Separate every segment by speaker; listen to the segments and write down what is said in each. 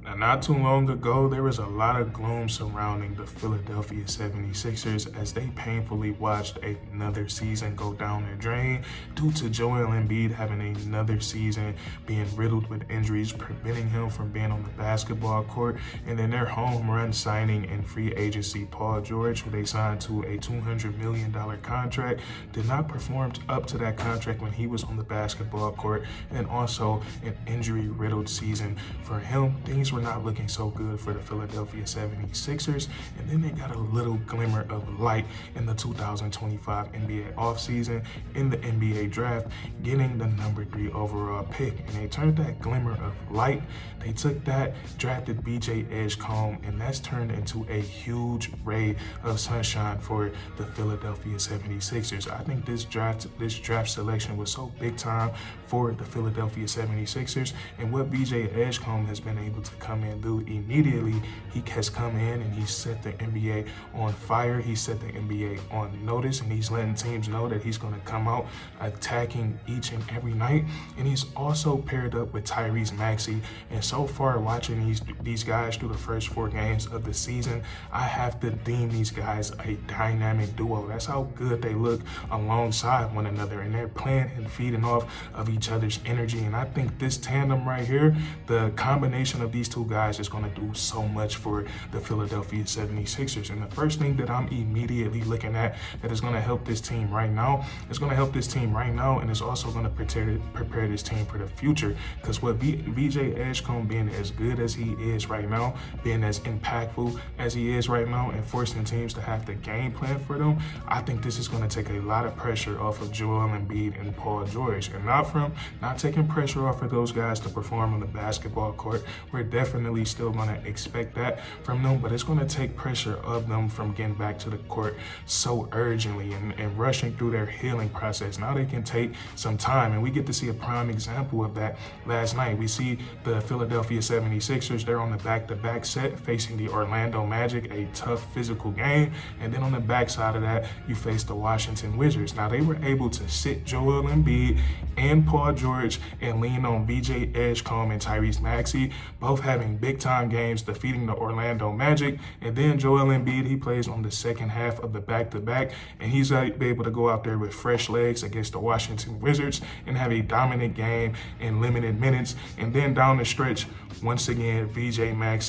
Speaker 1: Now, not too long ago, there was a lot of gloom surrounding the Philadelphia 76ers as they painfully watched another season go down the drain due to Joel Embiid having another season being riddled with injuries, preventing him from being on the basketball court. And then their home run signing in free agency, Paul George, who they signed to a $200 million contract, did not perform up to that contract when he was on the basketball court, and also an injury-riddled season for him. Things were not looking so good for the Philadelphia 76ers, and then they got a little glimmer of light in the 2025 NBA offseason in the NBA draft, getting the number 3 overall pick. And they turned that glimmer of light, they took that, drafted VJ Edgecombe, and that's turned into a huge ray of sunshine for the Philadelphia 76ers. I think this draft selection was so big time for the Philadelphia 76ers, and what VJ Edgecombe has been able to come in and do immediately, he has come in and he set the NBA on fire. He set the NBA on notice, and he's letting teams know that he's going to come out attacking each and every night. And he's also paired up with Maxey. And so far, watching these guys through the first 4 games of the season, I have to deem these guys a dynamic duo. That's how good they look alongside one another, and they're playing and feeding off of each other's energy. And I think this tandem right here, the combination of these two guys, is going to do so much for the Philadelphia 76ers. And the first thing that I'm immediately looking at that is going to help this team right now, and it's also going to prepare this team for the future. Because what VJ Edgecombe being as good as he is right now, being as impactful as he is right now, and forcing teams to have to game plan for them, I think this is going to take a lot of pressure off of Joel Embiid and Paul George. And not taking pressure off of those guys to perform on the basketball court. We're definitely still going to expect that from them, but it's going to take pressure of them from getting back to the court so urgently and rushing through their healing process. Now they can take some time, and we get to see a prime example of that last night. We see the Philadelphia 76ers, they're on the back-to-back set facing the Orlando Magic, a tough physical game, and then on the backside of that, you face the Washington Wizards. Now they were able to sit Joel Embiid and Paul George and lean on VJ Edgecombe and Maxey, both having big-time games, defeating the Orlando Magic. And then Joel Embiid, he plays on the second half of the back-to-back, and he's able to go out there with fresh legs against the Washington Wizards and have a dominant game in limited minutes. And then down the stretch, once again, VJ Edgecombe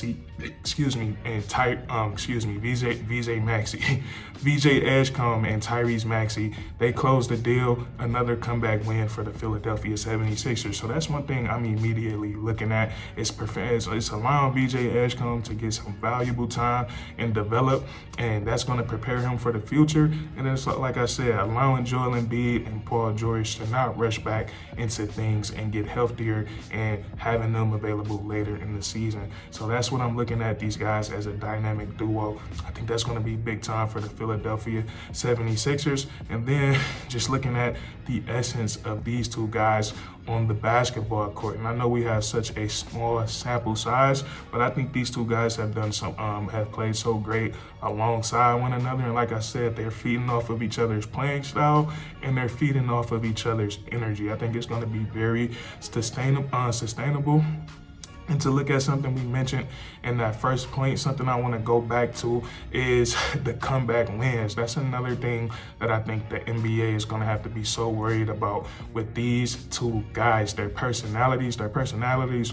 Speaker 1: and Tyrese Maxey, they closed the deal. Another comeback win for the Philadelphia 76ers. So that's one thing I'm immediately looking at. It's allowing VJ Edgecombe to get some valuable time and develop, and that's going to prepare him for the future. And it's like I said, allowing Joel Embiid and Paul George to not rush back into things and get healthier and having them available later in the season. So that's what I'm looking at, these guys as a dynamic duo. I think that's going to be big time for the Philadelphia 76ers. And then just looking at the essence of these two guys on the basketball court. And I know we have such a small sample size, but I think these two guys have done have played so great alongside one another. And like I said, they're feeding off of each other's playing style, and they're feeding off of each other's energy. I think it's going to be very sustainable. And to look at something we mentioned in that first point, something I want to go back to is the comeback wins. That's another thing that I think the NBA is going to have to be so worried about with these two guys. Their personalities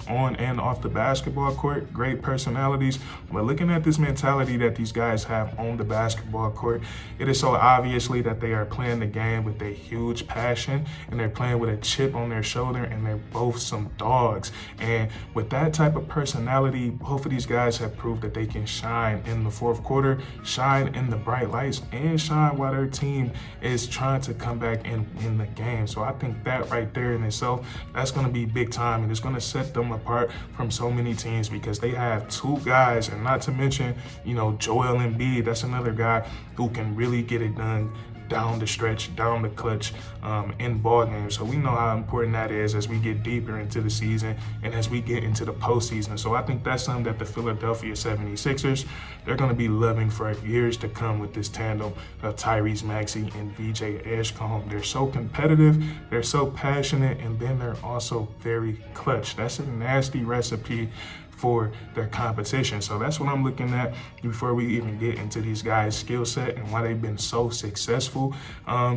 Speaker 1: on and off the basketball court, great personalities. But looking at this mentality that these guys have on the basketball court, it is so obviously that they are playing the game with a huge passion, and they're playing with a chip on their shoulder, and they're both some dogs. And with that type of personality, both of these guys have proved that they can shine in the fourth quarter, shine in the bright lights, and shine while their team is trying to come back in the game. So I think that right there in itself, that's going to be big time, and it's going to set them apart from so many teams because they have two guys, and not to mention, Joel Embiid. That's another guy who can really get it done down the stretch, down the clutch in ball games. So we know how important that is as we get deeper into the season and as we get into the postseason. So I think that's something that the Philadelphia 76ers, they're going to be loving for years to come with this tandem of Tyrese Maxey and VJ Edgecombe. They're so competitive, they're so passionate, and then they're also very clutch. That's a nasty recipe for their competition. So that's what I'm looking at before we even get into these guys' skill set and why they've been so successful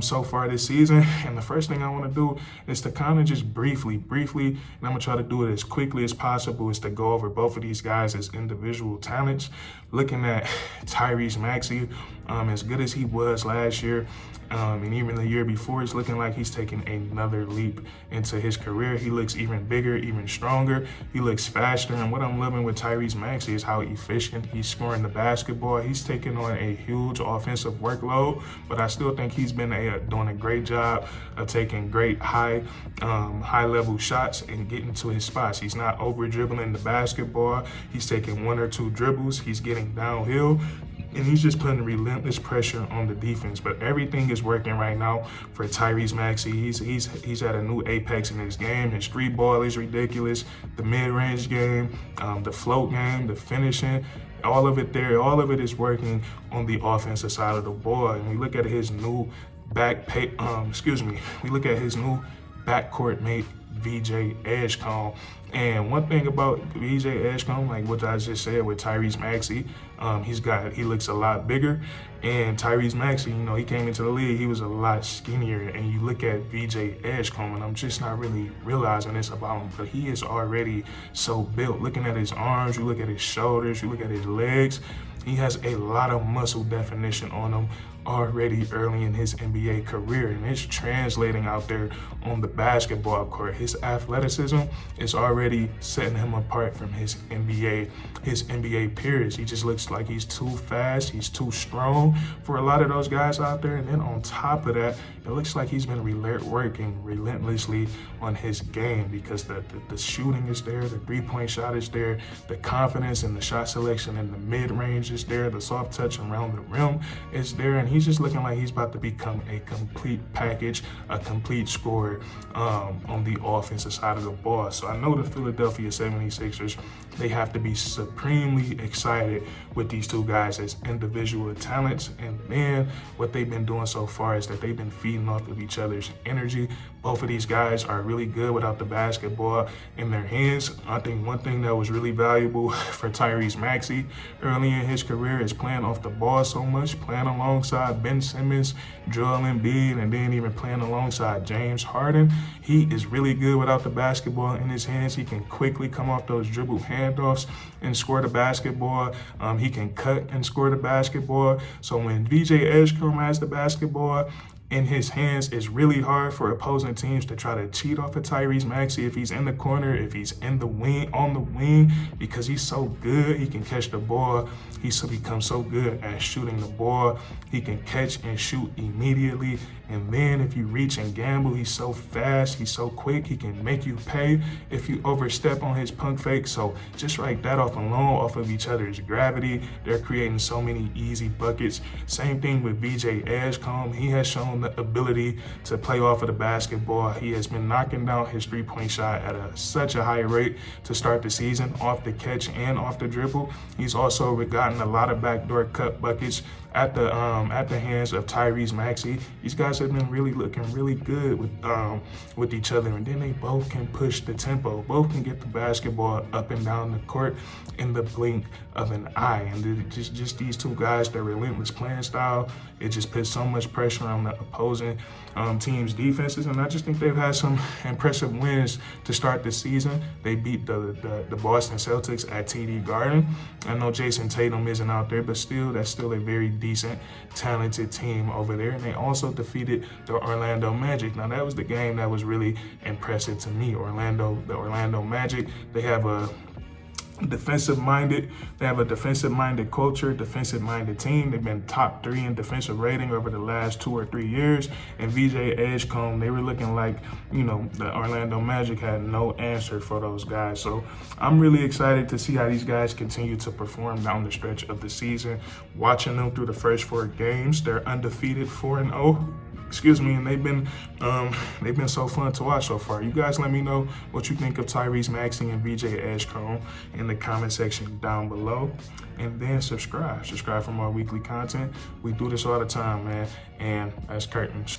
Speaker 1: so far this season. And the first thing I want to do is to kind of just briefly, and I'm gonna try to do it as quickly as possible, is to go over both of these guys as individual talents. Looking at Tyrese Maxey, as good as he was last year, and even the year before, it's looking like he's taking another leap into his career. He looks even bigger, even stronger. He looks faster. And what I'm loving with Tyrese Maxey is how efficient he's scoring the basketball. He's taking on a huge offensive workload, but I still think he's been doing a great job of taking great high level shots and getting to his spots. He's not over dribbling the basketball. He's taking 1 or 2 dribbles. He's getting downhill, and he's just putting relentless pressure on the defense. But everything is working right now for Tyrese Maxey. He's at a new apex in his game. His 3-ball is ridiculous. The mid-range game, the float game, the finishing, all of it there, all of it is working on the offensive side of the ball. And we look at his new backcourt mate, VJ Edgecombe. And one thing about VJ Edgecombe, like what I just said with Tyrese Maxey, he looks a lot bigger. And Tyrese Maxey, he came into the league, he was a lot skinnier. And you look at VJ Edgecombe, and I'm just not really realizing this about him, but he is already so built. Looking at his arms, you look at his shoulders, you look at his legs, he has a lot of muscle definition on him already early in his NBA career, and it's translating out there on the basketball court. His athleticism is already setting him apart from his NBA peers. He just looks like he's too fast, he's too strong for a lot of those guys out there. And then on top of that, it looks like he's been working relentlessly on his game, because the shooting is there, the 3-point shot is there, the confidence and the shot selection in the mid-range is there, the soft touch around the rim is there, and he's just looking like he's about to become a complete package, a complete scorer on the offensive side of the ball. So I know the Philadelphia 76ers, they have to be supremely excited with these two guys as individual talents. And man, what they've been doing so far is that they've been feeding off of each other's energy. Both of these guys are really good without the basketball in their hands. I think one thing that was really valuable for Tyrese Maxey early in his career is playing off the ball so much, playing alongside Ben Simmons, Joel Embiid, and then even playing alongside James Harden. He is really good without the basketball in his hands. He can quickly come off those dribble handoffs and score the basketball. He can cut and score the basketball. So when VJ Edgecombe has the basketball in his hands, it's really hard for opposing teams to try to cheat off of Tyrese Maxey if he's in the corner, if he's in the wing, on the wing, because he's so good. He can catch the ball. He's become so good at shooting the ball. He can catch and shoot immediately. And then if you reach and gamble, he's so fast, he's so quick, he can make you pay if you overstep on his punk fake. So just right that off alone, off of each other's gravity, they're creating so many easy buckets. Same thing with VJ Edgecombe. He has shown the ability to play off of the basketball. He has been knocking down his 3-point shot at such a high rate to start the season, off the catch and off the dribble. He's also gotten a lot of backdoor cut buckets at the hands of Tyrese Maxey. These guys have been looking really good with each other, and then they both can push the tempo. Both can get the basketball up and down the court in the blink of an eye. And just these two guys, their relentless playing style, it just puts so much pressure on the opposing team's defenses. And I just think they've had some impressive wins to start the season. They beat the Boston Celtics at TD Garden. I know Jason Tatum isn't out there, but that's still a very decent, talented team over there. And they also defeated the Orlando Magic. Now that was the game that was really impressive to me. The Orlando Magic, they have a defensive-minded culture, defensive-minded team. They've been top 3 in defensive rating over the last 2 or 3 years. And VJ Edgecombe, they were looking like, the Orlando Magic had no answer for those guys. So I'm really excited to see how these guys continue to perform down the stretch of the season. Watching them through the first 4 games, they're undefeated 4-0. And they've been so fun to watch so far. You guys let me know what you think of Tyrese Maxey and VJ Edgecombe in the comment section down below. And then subscribe for more weekly content. We do this all the time, man. And that's curtains.